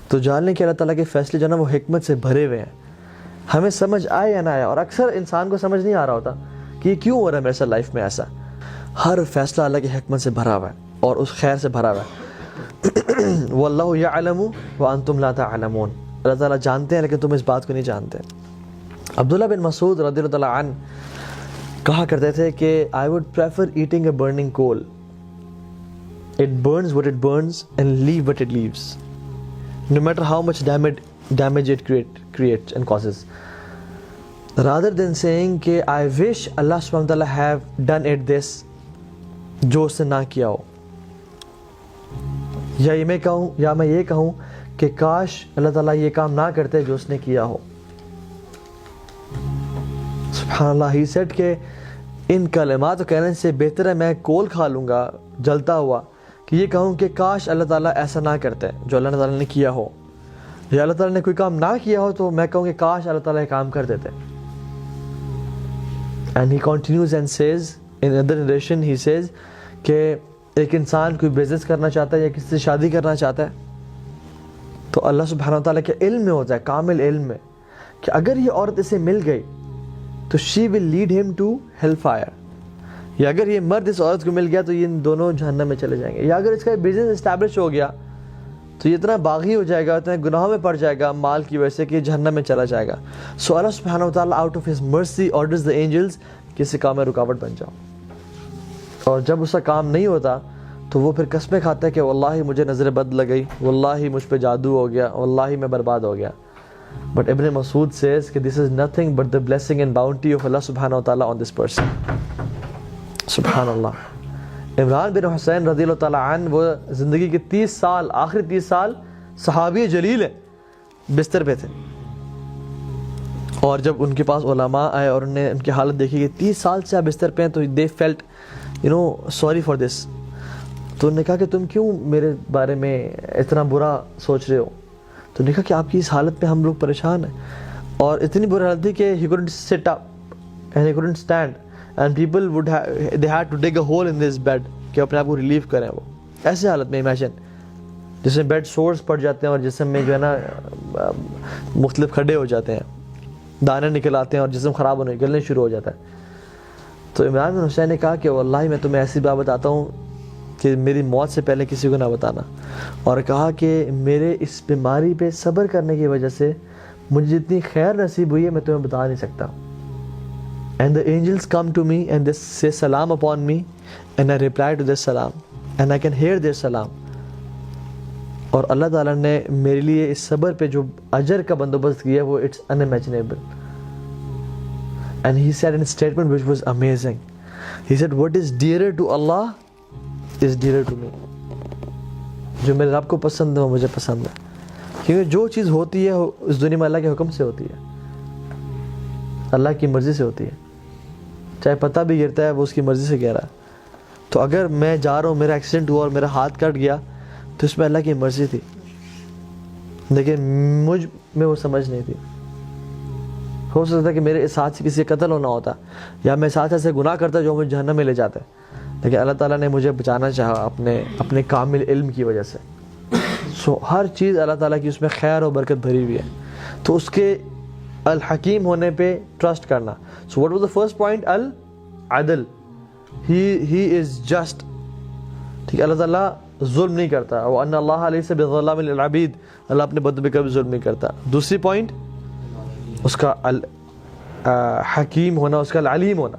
تو جان لیں کہ اللہ تعالیٰ کے فیصلے جو ہے نا وہ حکمت سے بھرے ہوئے ہیں. ہمیں سمجھ آئے یا نہ آئے, اور اکثر انسان کو سمجھ نہیں آ رہا ہوتا کہ یہ کیوں ہو رہا ہے میرے ساتھ لائف میں ایسا. ہر فیصلہ اللہ کی حکمت سے بھرا ہوا ہے اور اس خیر سے بھرا ہوا ہے. واللہ یعلم وانتم لا تعلمون. اللہ تعالیٰ جانتے ہیں لیکن تم اس بات کو نہیں جانتے. عبداللہ بن مسعود رضی اللہ تعالیٰ عنہ کہا کرتے تھے کہ I would prefer eating a burning coal. It burns what it burns and leave what it leaves, no matter how much damage it creates and causes, rather than saying کہ I wish Allah subhanahu wa ta'ala have done it this, جو اس نے نہ کیا ہو. یا میں یہ کہوں کہ کاش اللہ تعالیٰ یہ کام نہ کرتے جو اس نے کیا ہو. سبحان اللہ. He said کہ ان کلمات کہنے سے بہتر ہے میں کول کھا لوں گا جلتا ہوا کہ یہ کہوں کہ کاش اللہ تعالیٰ ایسا نہ کرتے جو اللہ تعالیٰ نے کیا ہو, یا اللہ تعالیٰ نے کوئی کام نہ کیا ہو تو میں کہوں کہ کاش اللہ تعالیٰ یہ کام کر دیتے. And he continues and says in another narration, he says کہ ایک انسان کوئی بزنس کرنا چاہتا ہے یا کسی سے شادی کرنا چاہتا ہے تو اللہ سبحانہ وتعالیٰ کے علم میں ہوتا ہے, کامل علم میں, کہ اگر یہ عورت اسے مل گئی تو she will lead him to hellfire, یا اگر یہ مرد اس عورت کو مل گیا تو یہ دونوں جہنم میں چلے جائیں گے, یا اگر اس کا بزنس اسٹیبلش ہو گیا تو یہ اتنا باغی ہو جائے گا, اتنا گناہوں میں پڑ جائے گا مال کی وجہ سے کہ جہنم میں چلا جائے گا. سو اللہ سبحانہ وتعالیٰ out of his mercy orders the angels کسی کام میں رکاوٹ بن جاؤ. اور جب اس کا کام نہیں ہوتا تو وہ پھر قسمیں کھاتا ہے کہ واللہ مجھے نظر بد لگ گئی, واللہ مجھ پہ جادو ہو گیا, واللہ میں برباد ہو گیا. But Ibn Masud says کہ this is nothing but the blessing and bounty of Allah subhanahu wa ta'ala on this person. سبحان اللہ. عمران بن حسین رضی اللہ تعالیٰ عنہ وہ زندگی کے 30 سال, آخری 30 سال صحابی جلیل ہیں, بستر پہ تھے, اور جب ان کے پاس علماء آئے اور انہوں نے ان کی حالت دیکھی کہ 30 سال سے آپ بستر پہ ہیں تو they felt sorry for this. تو انہوں نے کہا کہ تم کیوں میرے بارے میں اتنا برا سوچ رہے ہو. تو انہوں نے کہا کہ آپ کی اس حالت پہ ہم لوگ پریشان ہیں, اور اتنی بری حالت تھی کہ he couldn't sit up and he couldn't stand and people they had to dig a hole in this bed کہ اپنے آپ کو ریلیف کریں. وہ ایسے حالت میں امیجن جس میں بیڈ سورس پڑ جاتے ہیں اور جسم میں جو ہے نا مختلف کھڈے ہو جاتے ہیں, دانے نکل آتے ہیں اور جسم خراب ہونے نکلنے شروع ہو جاتا ہے. تو عمران بن حسین نے کہا کہ واللہ میں تمہیں ایسی بات بتاتا ہوں کہ میری موت سے پہلے کسی کو نہ بتانا, اور کہا کہ میرے اس بیماری پہ صبر کرنے کی وجہ سے مجھے جتنی خیر نصیب ہوئی ہے میں تمہیں بتا نہیں سکتا. And the angels come to me and they say salam upon me and I reply to their salam and I can hear their salam. اور اللہ تعالیٰ نے میرے لیے اس صبر پہ جو اجر کا بندوبست کیا وہ it's unimaginable. And he said in a statement which was amazing. He said what is dearer to Allah is dearer to me. جو میرے رب کو پسند ہے وہ مجھے پسند ہے, کیونکہ جو چیز ہوتی ہے اس دنیا میں اللہ کے حکم سے ہوتی ہے, اللہ کی مرضی سے ہوتی ہے. چاہے پتہ بھی گرتا ہے وہ اس کی مرضی سے گر رہا ہے. تو اگر میں جا رہا ہوں, میرا ایکسیڈنٹ ہوا اور میرا ہاتھ کٹ گیا تو اس میں اللہ کی مرضی تھی, لیکن مجھ میں وہ سمجھ نہیں تھی. ہو سکتا ہے کہ میرے اس ہاتھ سے کسی کا قتل ہونا ہوتا, یا میں اس ہاتھ سے گناہ کرتا جو مجھے جہنم میں لے جاتا ہے, لیکن اللہ تعالیٰ نے مجھے بچانا چاہا اپنے کامل علم کی وجہ سے. سو ہر چیز اللہ تعالیٰ کی اس میں خیر و برکت بھری ہوئی ہے, تو اس کے الحکیم ہونے پہ ٹرسٹ کرنا. So what was the first point? العدل. He is just. ٹھیک ہے, اللہ تعالیٰ ظلم نہیں کرتا. وَأَنَّ اللَّهَ لَيْسَ بِظَلَّامٍ لِلْعَبِيدِ, اللہ اپنے بندوں پہ کبھی ظلم نہیں کرتا. دوسری پوائنٹ اس کا حکیم ہونا, اس کا العلیم ہونا,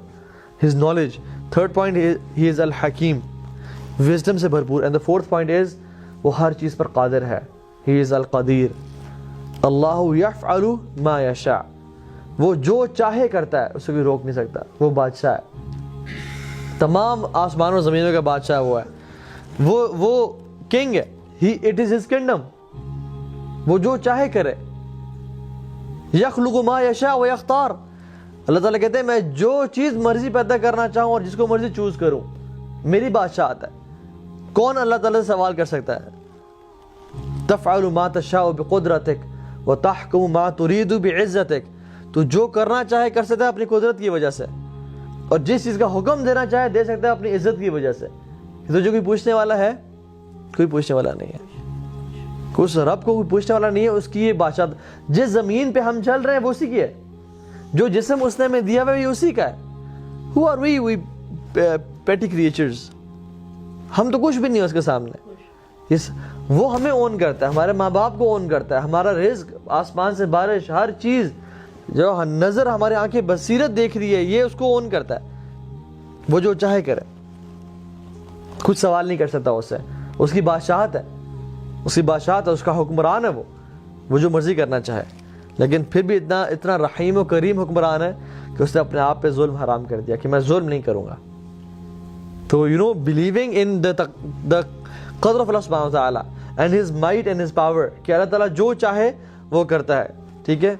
his knowledge. Third point he is الحکیم, wisdom سے بھرپور. and the fourth point is وہ ہر چیز پر قادر ہے, he is القدیر. اللہ یفعل ما یشاء, وہ جو چاہے کرتا ہے, اسے کوئی روک نہیں سکتا. وہ بادشاہ ہے, تمام آسمانوں و زمینوں کا بادشاہ وہ ہے, وہ کنگ ہے. it is his kingdom, وہ جو چاہے کرے. یخلق ما یشاء و یختار, اللہ تعالیٰ کہتے ہیں میں جو چیز مرضی پیدا کرنا چاہوں اور جس کو مرضی چوز کروں, میری بادشاہ آتا ہے. کون اللہ تعالیٰ سے سوال کر سکتا ہے؟ تفعل ما تشاء بقدرتک وتحکم ما ترید بعزتک, تو جو کرنا چاہے کر سکتا ہے اپنی قدرت کی وجہ سے, اور جس چیز کا حکم دینا چاہے دے سکتا ہے اپنی عزت کی وجہ سے. تو جو کوئی پوچھنے والا ہے؟ کوئی پوچھنے والا نہیں ہے, اس رب کو کوئی پوچھنے والا نہیں ہے, اس کی یہ بادشاہ. جس زمین پہ ہم چل رہے ہیں وہ اسی کی ہے, جو جسم اس نے ہمیں دیا ہوا ہے یہ اسی کا ہے. Who are we petty creatures, ہم تو کچھ بھی نہیں ہے اس کے سامنے. وہ ہمیں اون کرتا ہے, ہمارے ماں باپ کو اون کرتا ہے, ہمارا رزق, آسمان سے بارش, ہر چیز جو نظر ہمارے آنکھیں بصیرت دیکھ رہی ہے یہ اس کو اون کرتا ہے. وہ جو چاہے کرے, کچھ سوال نہیں کر سکتا اس سے. اس کی بادشاہت ہے, اس کی بادشاہت ہے, اس کا حکمران ہے, وہ جو مرضی کرنا چاہے. لیکن پھر بھی اتنا رحیم و کریم حکمران ہے کہ اس نے اپنے آپ پہ ظلم حرام کر دیا کہ میں ظلم نہیں کروں گا. تو believing in the قدر of اللہ سبحانہ وتعالی and his might and his power, کہ اللہ تعالیٰ جو چاہے وہ کرتا ہے. ٹھیک ہے.